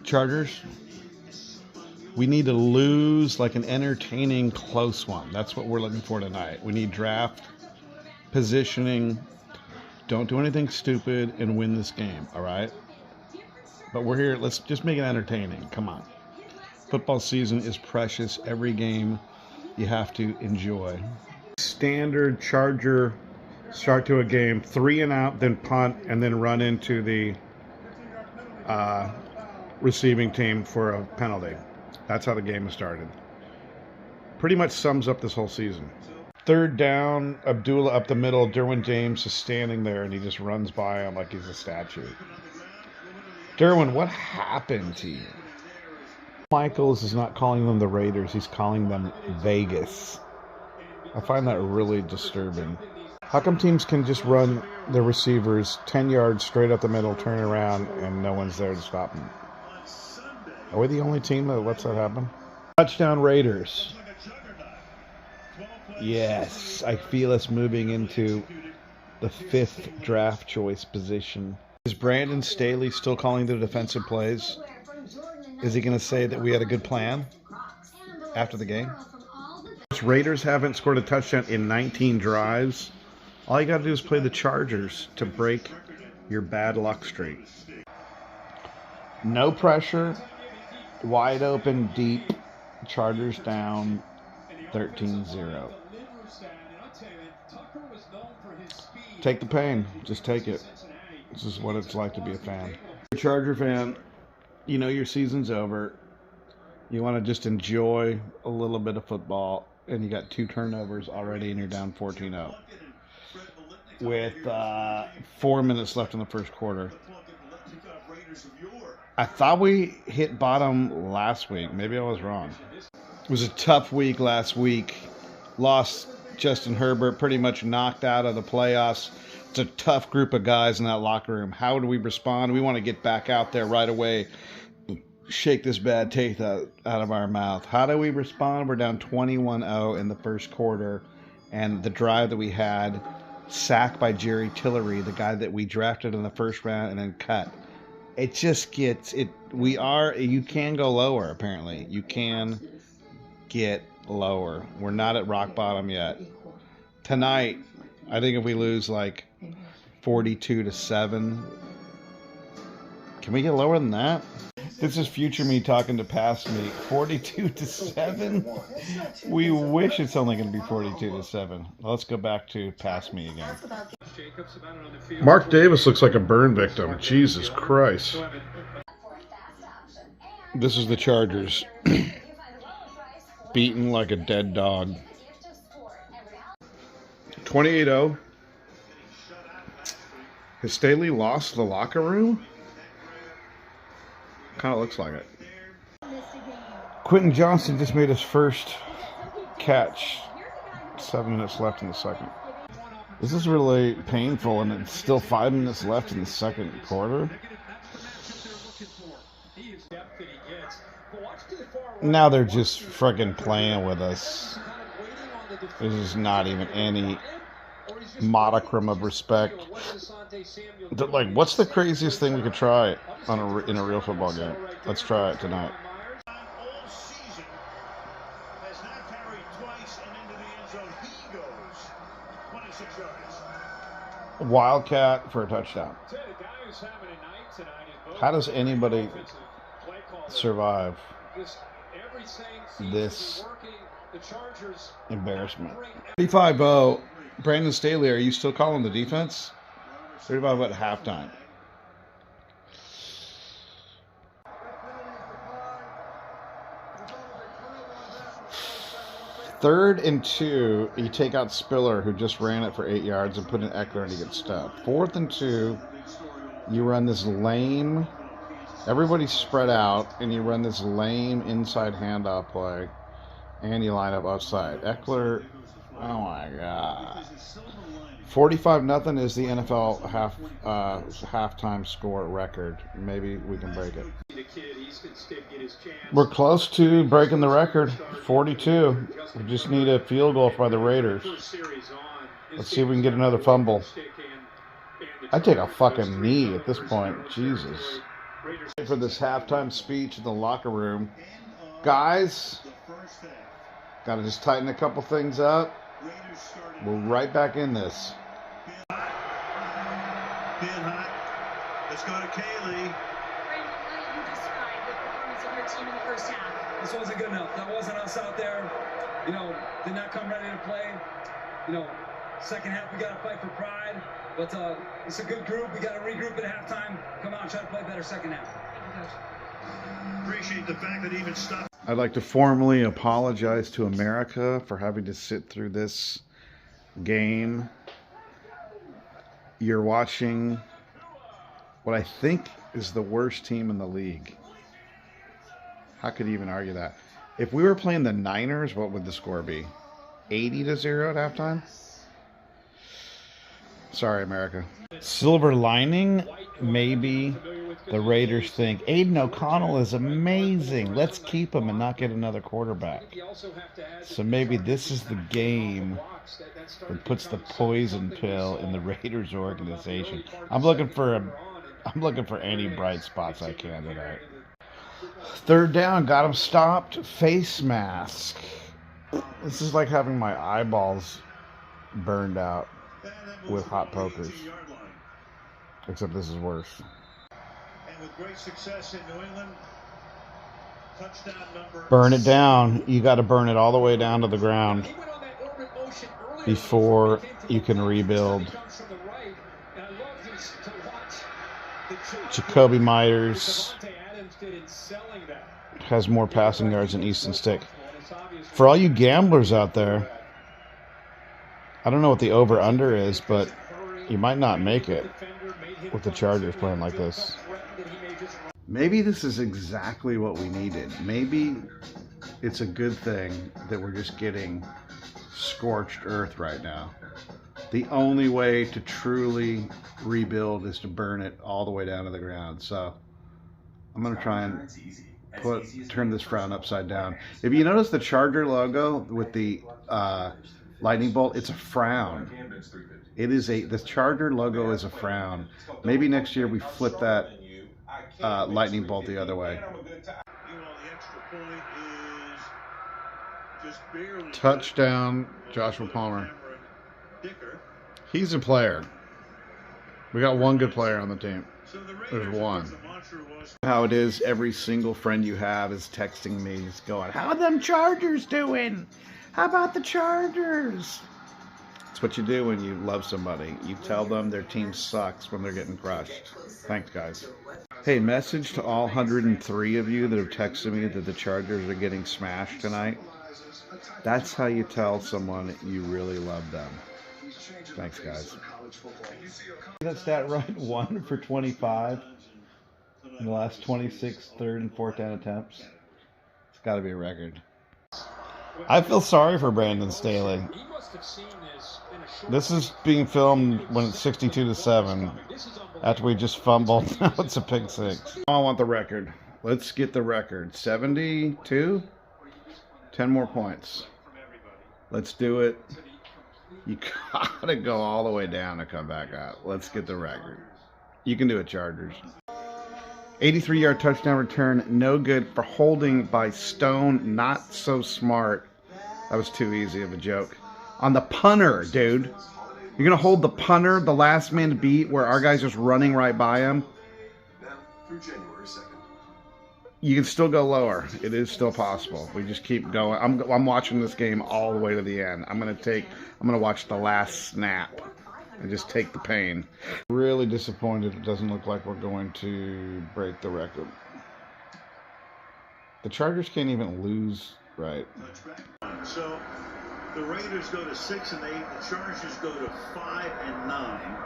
Chargers, we need to lose like an entertaining close one. That's what we're looking for tonight. We need draft positioning. Don't do anything stupid and win this game, all right? But we're here. Let's just make it entertaining. Come on. Football season is precious. Every game you have to enjoy. Standard Charger start to a game, 3 and out, then punt, and then run into the receiving team for a penalty. That's how the game is started. Pretty much sums up this whole season. 3rd down, Abdullah up the middle. Derwin James is standing there, and he just runs by him like he's a statue. Derwin, what happened to you? Michaels is not calling them the Raiders. He's calling them Vegas. I find that really disturbing. How come teams can just run their receivers 10 yards straight up the middle, turn around, and no one's there to stop them? Are we the only team that lets that happen? Touchdown Raiders. Yes, I feel us moving into the 5th draft choice position. Is Brandon Staley still calling the defensive plays? Is he going to say that we had a good plan after the game? Raiders haven't scored a touchdown in 19 drives. All you got to do is play the Chargers to break your bad luck streak. No pressure. Wide open, deep. Chargers down 13-0. Take the pain. Just take it. This is what it's like to be a fan. Charger fan, you know your season's over. You want to just enjoy a little bit of football, and you got 2 turnovers already, and you're down 14-0. With 4 minutes left in the first quarter. I thought we hit bottom last week. Maybe I was wrong. It was a tough week last week. Lost Justin Herbert, pretty much knocked out of the playoffs. It's a tough group of guys in that locker room. How do we respond? We want to get back out there right away. Shake this bad taste out of our mouth. How do we respond? We're down 21-0 in the first quarter. And the drive that we had, sacked by Jerry Tillery, the guy that we drafted in the first round and then cut. It just gets it. You can go lower, apparently. You can get lower. We're not at rock bottom yet. Tonight, I think if we lose like 42-7, can we get lower than that? This is future me talking to past me. 42-7? We wish it's only going to be 42-7. Let's go back to past me again. Mark Davis looks like a burn victim. Jesus Christ. This is the Chargers. Beaten like a dead dog. 28-0. Has Staley lost the locker room? Kind of looks like it. Quentin Johnson just made his first catch. 7 minutes left in the second. This is really painful, and it's still 5 minutes left in the second quarter. Now they're just freaking playing with us. There's not even any modicum of respect. Like, what's the craziest thing we could try in a real football game? Let's try it tonight. Wildcat for a touchdown. How does anybody survive this embarrassment? 35-0. Brandon Staley, are you still calling the defense? 35 at halftime. Third and 2, you take out Spiller, who just ran it for 8 yards, and put in Eckler, and he gets stuffed. 4th and 2, you run this lame, everybody's spread out, and you run this lame inside handoff play, and you line up outside. Eckler, oh my God. 45-0 is the NFL halftime score record. Maybe we can break it. We're close to breaking the record. 42. We just need a field goal by the Raiders. Let's see if we can get another fumble. I'd take a fucking knee at this point. Jesus. For this halftime speech in the locker room, guys, got to just tighten a couple things up. We're right back in this. Being hot. Let's go to Kaylee. Brandon, how do you describe the performance of your team in the first half? This wasn't good enough. That wasn't us out there. Did not come ready to play. Second half we got to fight for pride. But it's a good group. We got to regroup at halftime. Come on, try to play better second half. Appreciate the fact that even stuff. I'd like to formally apologize to America for having to sit through this game. You're watching what I think is the worst team in the league. How could you even argue that? If we were playing the Niners, what would the score be? 80-0 at halftime? Sorry, America. Silver lining, maybe the Raiders think Aiden O'Connell is amazing. Let's keep him and not get another quarterback. So maybe this is the game that puts the poison pill in the Raiders organization. I'm looking for any bright spots I can tonight. Third down, got him stopped. Face mask. This is like having my eyeballs burned out with hot pokers. Except this is worse. And with great success in New England, touchdown number. Burn it down. You got to burn it all the way down to the ground before you can rebuild. Jacoby Myers has more passing yards than Easton Stick. For all you gamblers out there, I don't know what the over-under is, but you might not make it with the Chargers playing like this. Maybe this is exactly what we needed. Maybe it's a good thing that we're just getting scorched earth right now. The only way to truly rebuild is to burn it all the way down to the ground. So I'm going to try and turn this frown upside down. If you notice the Charger logo with the lightning bolt, it's a frown. The Charger logo is a frown. Maybe next year we flip that lightning bolt the other way. Touchdown, Joshua Palmer. He's a player. We got one good player on the team. There's one. How it is, every single friend you have is texting me, just going, "How are them Chargers doing? How about the Chargers?" It's what you do when you love somebody. You tell them their team sucks when they're getting crushed. Thanks, guys. Hey, message to all 103 of you that have texted me that the Chargers are getting smashed tonight. That's how you tell someone you really love them. Thanks, guys. That stat right? 1 for 25 in the last 26 third and fourth down attempts. It's got to be a record. I feel sorry for Brandon Staley. This is being filmed when it's 62-7 after we just fumbled. Now it's a pick six. I want the record. Let's get the record. 72? 10 more points. Let's do it. You gotta go all the way down to come back up. Let's get the record. You can do it, Chargers. 83-yard touchdown return. No good for holding by Stone. Not so smart. That was too easy of a joke. On the punter, dude. You're going to hold the punter, the last man to beat, where our guy's just running right by him? You can still go lower. It is still possible. We just keep going. I'm watching this game all the way to the end. I'm going to watch the last snap and just take the pain. Really disappointed. It doesn't look like we're going to break the record. The Chargers can't even lose, right? So the Raiders go to 6 and 8. The Chargers go to 5 and 9.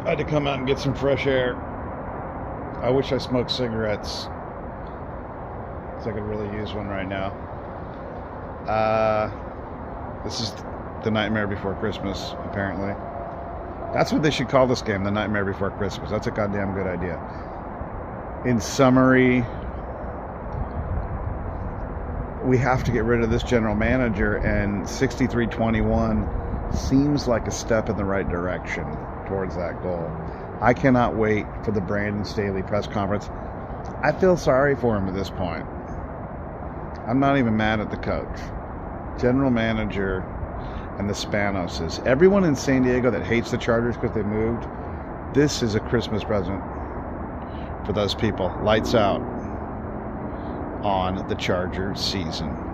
I had to come out and get some fresh air. I wish I smoked cigarettes, because I could really use one right now. This is the Nightmare Before Christmas, apparently. That's what they should call this game, the Nightmare Before Christmas. That's a goddamn good idea. In summary, we have to get rid of this general manager, and 63-21 seems like a step in the right direction. towards that goal. I cannot wait for the Brandon Staley press conference. I feel sorry for him at this point. I'm not even mad at the coach, general manager, and the Spanoses. Everyone in San Diego that hates the Chargers because they moved, this is a Christmas present for those people. Lights out on the Chargers season.